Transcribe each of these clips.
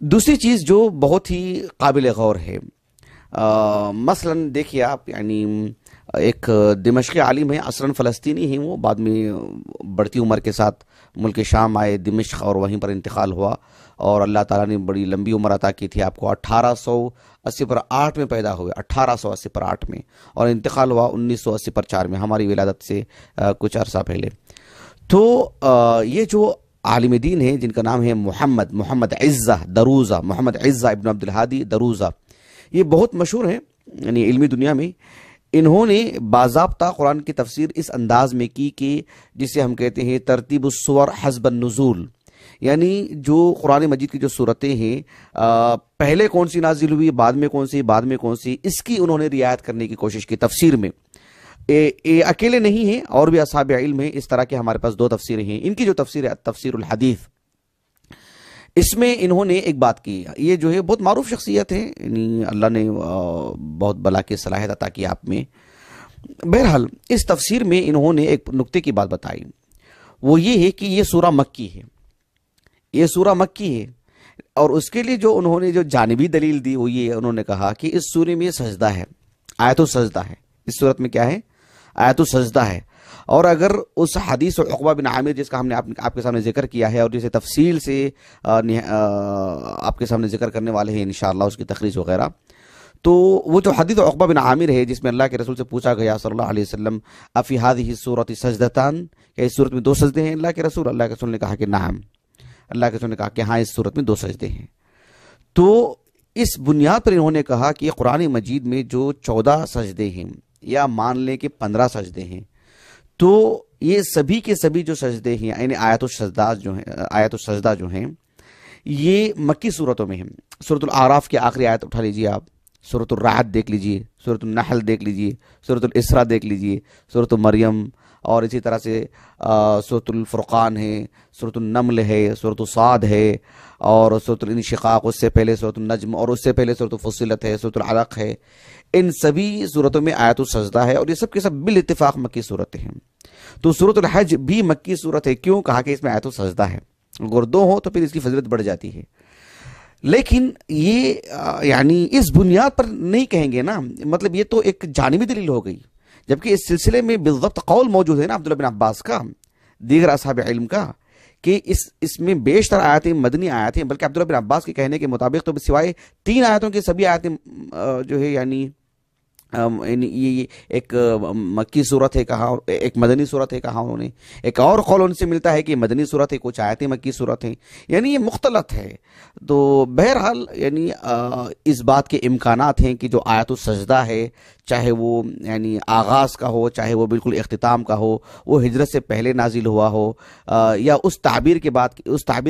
دوسری چیز جو بہت ہی قابل غور ہے، مثلاً دیکھیے آپ، یعنی ایک دمشقی عالم ہیں، اصلاً فلسطینی ہیں وہ، بعد میں بڑھتی عمر کے ساتھ ملک شام آئے دمشق اور وہیں پر انتقال ہوا، اور اللہ تعالیٰ نے بڑی لمبی عمر عطا کی تھی آپ کو۔ 1880 میں پیدا ہوئے، 1880 میں، اور انتقال ہوا 1980 میں، ہماری ولادت سے کچھ عرصہ پہلے۔ تو یہ جو عالم دین ہیں جن کا نام ہے محمد عزہ دروزہ، محمد عزہ ابن عبد الہادی دروزہ، یہ بہت مشہور ہیں یعنی علمی دنیا میں۔ انہوں نے باضابطہ قرآن کی تفسیر اس انداز میں کی کہ جسے ہم کہتے ہیں ترتیب السور حسب النزول، یعنی جو قرآن مجید کی جو صورتیں ہیں پہلے کون سی نازل ہوئی، بعد میں کون سی، اس کی انہوں نے رعایت کرنے کی کوشش کی تفسیر میں۔ اکیلے نہیں ہیں، اور بھی اصحاب علم ہیں، اس طرح کے ہمارے پاس 2 تفسیریں ہیں۔ ان کی جو تفسیر ہے تفسیر الحدیث، اس میں انہوں نے ایک بات کی، یہ جو ہے بہت معروف شخصیت ہے، یعنی اللہ نے بہت بلا کی صلاحیت عطا کی آپ میں۔ بہرحال اس تفسیر میں انہوں نے ایک نکتے کی بات بتائی، وہ یہ ہے کہ یہ سورہ مکی ہے، اور اس کے لیے جو انہوں نے جو جانبی دلیل دی وہ یہ انہوں نے کہا کہ اس سورے میں سجدہ ہے، آیت السجدہ ہے، اس صورت میں کیا ہے؟ آیت السجدہ ہے۔ اور اگر اس حدیث عقبہ بن عامر جس کا ہم نے آپ کے سامنے ذکر کیا ہے، اور جسے تفصیل سے آپ کے سامنے ذکر کرنے والے ہیں انشاءاللہ اس کی تخریج وغیرہ، تو وہ جو حدیث عقبہ بن عامر ہے جس میں اللہ کے رسول سے پوچھا گیا صلی اللہ علیہ وسلم افی هذه السورۃ سجدتان، کہ اس صورت میں 2 سجدے ہیں اللہ کے رسول؟ اللہ کے رسول نے کہا کہ نعم، اللہ کے رسول نے کہا کہ ہاں اس صورت میں 2 سجدے ہیں۔ تو اس بنیاد پر انہوں نے کہا کہ قرآن مجید میں جو 14 سجدے ہیں، یا مان لیں کہ 15 سجدے ہیں، تو یہ سبھی کے سبھی جو سجدے ہیں یعنی آیت السجدہ جو ہیں یہ مکی صورتوں میں ہیں۔ سورۃ الاعراف کی آخری آیت اٹھا لیجیے آپ، سورۃ الرعد دیکھ لیجیے، سورۃ النحل دیکھ لیجیے، سورۃ الاسراء دیکھ لیجیے، سورۃ مریم، اور اسی طرح سے سورۃ الفرقان ہے، سورۃ النمل ہے، سورۃ الصاد ہے، اور سورۃ الانشقاق، اس سے پہلے سورۃ النجم، اور اس سے پہلے سورۃ فصلت ہے، سورۃ العلق ہے۔ ان سبھی صورتوں میں آیت السجدہ ہے، اور یہ سب کے سب بالاتفاق مکی صورتیں ہیں۔ تو سورۃ الحج بھی مکی صورت ہے، کیوں کہا کہ اس میں آیت السجدہ ہے؟ اگر 2 ہو تو پھر اس کی فضیلت بڑھ جاتی ہے، لیکن یہ یعنی اس بنیاد پر نہیں کہیں گے نا، مطلب یہ تو ایک جانبی دلیل ہو گئی، جبکہ اس سلسلے میں بالضبط قول موجود ہے نا عبداللہ بن عباس کا، دیگر اصحاب علم کا، کہ اس میں بیشتر آیاتیں مدنی آیات ہیں، بلکہ عبداللہ بن عباس کے کہنے کے مطابق تو سوائے 3 آیاتوں کی سبھی آیاتیں جو ہے یعنی یہ ایک مکی صورت ہے کہا، ایک مدنی صورت ہے کہا انہوں نے، ایک اور قول ان سے ملتا ہے کہ مدنی صورت ہے، کچھ آیتیں مکی صورت ہیں، یعنی یہ مختلط ہے۔ تو بہرحال یعنی اس بات کے امکانات ہیں کہ جو آیت السجدہ ہے، چاہے وہ یعنی آغاز کا ہو، چاہے وہ بالکل اختتام کا ہو، وہ ہجرت سے پہلے نازل ہوا ہو، یا اس تعبیر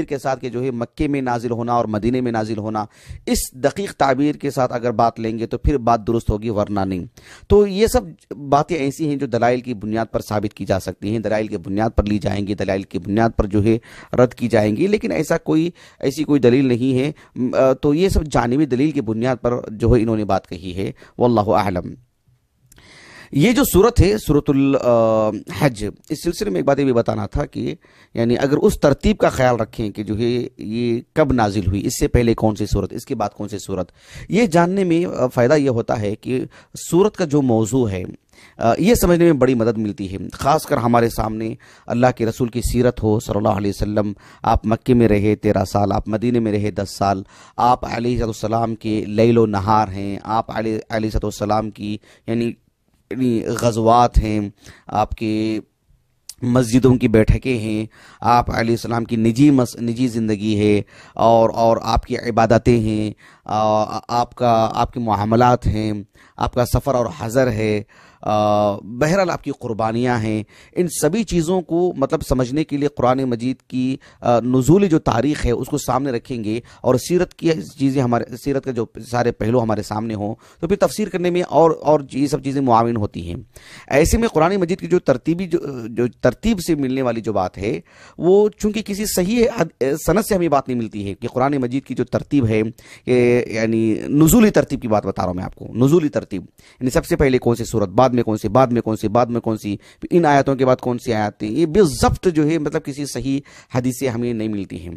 کے ساتھ کہ جو ہے مکے میں نازل ہونا اور مدینے میں نازل ہونا، اس دقیق تعبیر کے ساتھ اگر بات لیں گے تو پھر بات درست ہوگی، ورنہ نہیں۔ تو یہ سب باتیں ایسی ہیں جو دلائل کی بنیاد پر ثابت کی جا سکتی ہیں، دلائل کی بنیاد پر لی جائیں گی، دلائل کی بنیاد پر جو ہے رد کی جائیں گی، لیکن ایسی کوئی دلیل نہیں ہے۔ تو یہ سب جانبی دلیل کی بنیاد پر جو ہے انہوں نے بات کہی ہے، واللہ اعلم۔ یہ جو صورت ہے سورۃ الحج، اس سلسلے میں ایک بات یہ بھی بتانا تھا کہ یعنی اگر اس ترتیب کا خیال رکھیں کہ جو ہے یہ کب نازل ہوئی، اس سے پہلے کون سی صورت، اس کے بعد کون سی صورت، یہ جاننے میں فائدہ یہ ہوتا ہے کہ صورت کا جو موضوع ہے یہ سمجھنے میں بڑی مدد ملتی ہے، خاص کر ہمارے سامنے اللہ کے رسول کی سیرت ہو صلی اللہ علیہ وسلم۔ آپ مکے میں رہے 13 سال، آپ مدینے میں رہے 10 سال، آپ علیہ السلام کے لیل و نہار ہیں، آپ علیہ السلام کی یعنی غزوات ہیں، آپ کے مسجدوں کی بیٹھکیں ہیں، آپ علیہ السلام کی نجی زندگی ہے، اور آپ کی عبادتیں ہیں، آپ کے معاملات ہیں، آپ کا سفر اور حضر ہے، بہرحال آپ کی قربانیاں ہیں۔ ان سبھی چیزوں کو مطلب سمجھنے کے لیے قرآن مجید کی نزولی جو تاریخ ہے اس کو سامنے رکھیں گے، اور سیرت کی چیزیں سیرت کے جو سارے پہلو ہمارے سامنے ہوں تو پھر تفسیر کرنے میں اور یہ سب چیزیں معاون ہوتی ہیں۔ ایسے میں قرآن مجید کی جو ترتیب سے ملنے والی جو بات ہے، وہ چونکہ کسی صحیح سند سے ہمیں بات نہیں ملتی ہے کہ قرآن مجید کی جو ترتیب ہے، یعنی نزولی ترتیب کی بات بتا رہا ہوں میں آپ کو، نزولی ترتیب یعنی سب سے پہلے کون سی صورت، بعد میں کون سی، بعد میں کون سی، بعد میں کون سی، ان آیتوں کے بعد کون سی آیتیں، یہ بالضبط جو ہے مطلب کسی صحیح حدیث سے ہمیں نہیں ملتی ہیں۔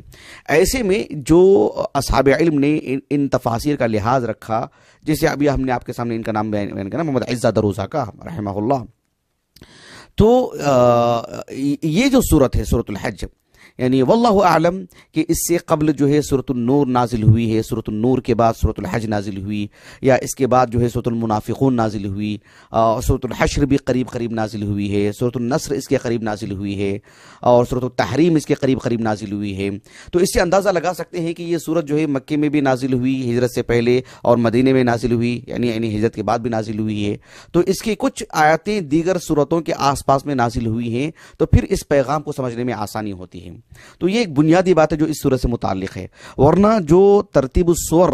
ایسے میں جو اصحاب علم نے ان تفاسیر کا لحاظ رکھا، جیسے ابھی ہم نے آپ کے سامنے ان کا نام بیان کرنا، محمد عزہ دروزہ کا رحمہ اللہ، تو یہ جو صورت ہے سورۃ الحج، یعنی واللہ اعلم کہ اس سے قبل جو ہے سورۃ النور نازل ہوئی ہے، سورۃ النور کے بعد سورۃ الحج نازل ہوئی، یا اس کے بعد جو ہے سورۃ المنافقون نازل ہوئی، سورۃ الحشر بھی قریب قریب نازل ہوئی ہے، سورۃ النصر اس کے قریب نازل ہوئی ہے، اور سورۃ التحریم اس کے قریب قریب نازل ہوئی ہے۔ تو اس سے اندازہ لگا سکتے ہیں کہ یہ سورت جو ہے مکے میں بھی نازل ہوئی ہجرت سے پہلے، اور مدینے میں نازل ہوئی، یعنی ہجرت کے بعد بھی نازل ہوئی ہے۔ تو اس کی کچھ آیتیں دیگر سورتوں کے آس پاس میں نازل ہوئی ہیں، تو پھر اس پیغام کو سمجھنے میں آسانی ہوتی ہے۔ تو یہ ایک بنیادی بات ہے جو اس سورت سے متعلق ہے، ورنہ جو ترتیب السور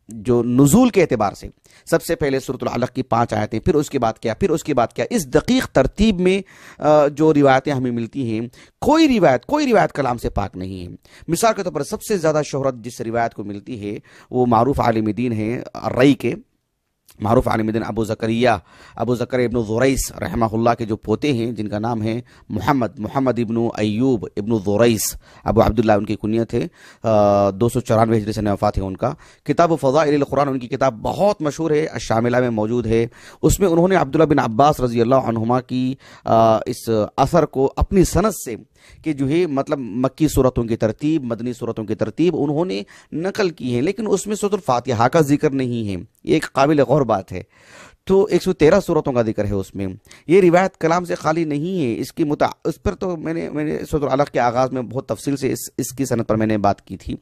جو نزول کے اعتبار سے سب سے پہلے سورۃ العلق کی 5 آیتیں، پھر اس کے بعد کیا، پھر اس کے بعد کیا، اس دقیق ترتیب میں جو روایتیں ہمیں ملتی ہیں، کوئی روایت کلام سے پاک نہیں ہے۔ مثال کے طور پر سب سے زیادہ شہرت جس روایت کو ملتی ہے وہ معروف عالم دین ہیں الرئی کے، معروف عالم دین ابو زکریا ابن ذریس رحمہ اللہ کے جو پوتے ہیں، جن کا نام ہے محمد ابن ایوب ابن ذریس، ابو عبداللہ ان کی کنیت ہے، 294 ہجری سے وفات ہے ان کا۔ کتاب فضائل القرآن ان کی کتاب بہت مشہور ہے، الشاملہ میں موجود ہے۔ اس میں انہوں نے عبداللہ بن عباس رضی اللہ عنہما کی اس اثر کو اپنی سند سے کہ جو ہے مطلب مکی صورتوں کی ترتیب، مدنی صورتوں کی ترتیب انہوں نے نقل کی ہے، لیکن اس میں سورۃ الفاتحہ کا ذکر نہیں ہے۔ یہ ایک قابل غور بات ہے۔ تو 113 صورتوں کا ذکر ہے اس میں۔ یہ روایت کلام سے خالی نہیں ہے، اس پر تو میں نے سورۃ العلق کے آغاز میں بہت تفصیل سے اس کی سند پر میں نے بات کی تھی۔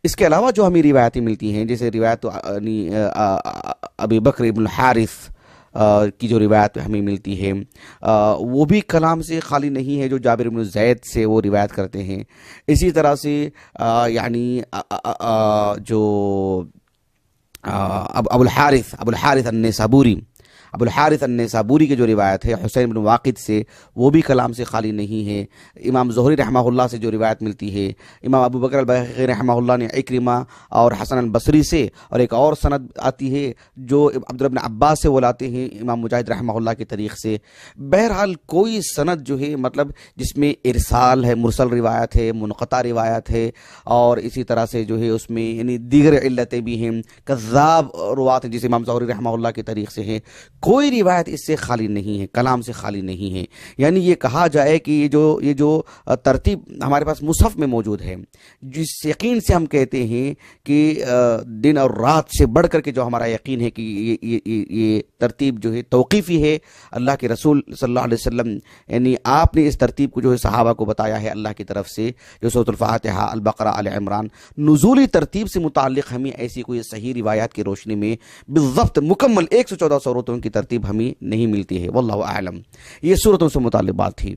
اس کے علاوہ جو ہمیں روایتیں ملتی ہیں، جیسے روایت ابی بکر ابن الحارث کی جو روایت ہمیں ملتی ہے، وہ بھی کلام سے خالی نہیں ہے، جو جابر بن زید سے وہ روایت کرتے ہیں۔ اسی طرح سے یعنی جو ابو الحارث النیسابوری کی جو روایت ہے حسین بن واقد سے، وہ بھی کلام سے خالی نہیں ہے۔ امام زہری رحمہ اللہ سے جو روایت ملتی ہے، امام ابو بکر البیہقی رحمہ اللہ نے اکرمہ اور حسن البصری سے، اور ایک اور سند آتی ہے جو عبداللہ بن عباس سے وہ لاتے ہیں امام مجاہد رحمہ اللہ کے طریق سے۔ بہرحال کوئی سند جو ہے مطلب جس میں ارسال ہے، مرسل روایت ہے، منقطع روایت ہے، اور اسی طرح سے جو ہے اس میں یعنی دیگر علتیں بھی ہیں، کذاب روات ہیں جسے امام زہری رحمہ اللہ کے طریق سے ہیں، کوئی روایت اس سے خالی نہیں ہے، کلام سے خالی نہیں ہے۔ یعنی یہ کہا جائے کہ یہ جو ترتیب ہمارے پاس مصحف میں موجود ہے، جس یقین سے ہم کہتے ہیں کہ دن اور رات سے بڑھ کر کے جو ہمارا یقین ہے کہ یہ ترتیب جو ہے توقیفی ہے، اللہ کے رسول صلی اللہ علیہ وسلم یعنی آپ نے اس ترتیب کو جو ہے صحابہ کو بتایا ہے اللہ کی طرف سے، جو سورۃ الفاتحہ، البقرہ، آل عمران، نزولی ترتیب سے متعلق ہمیں ایسی کوئی صحیح روایات کی روشنی میں بالضبط مکمل 114 صورتوں کی ترتیب ہمیں نہیں ملتی ہے۔ واللہ اعلم۔ یہ صورتوں سے متعلق بات تھی۔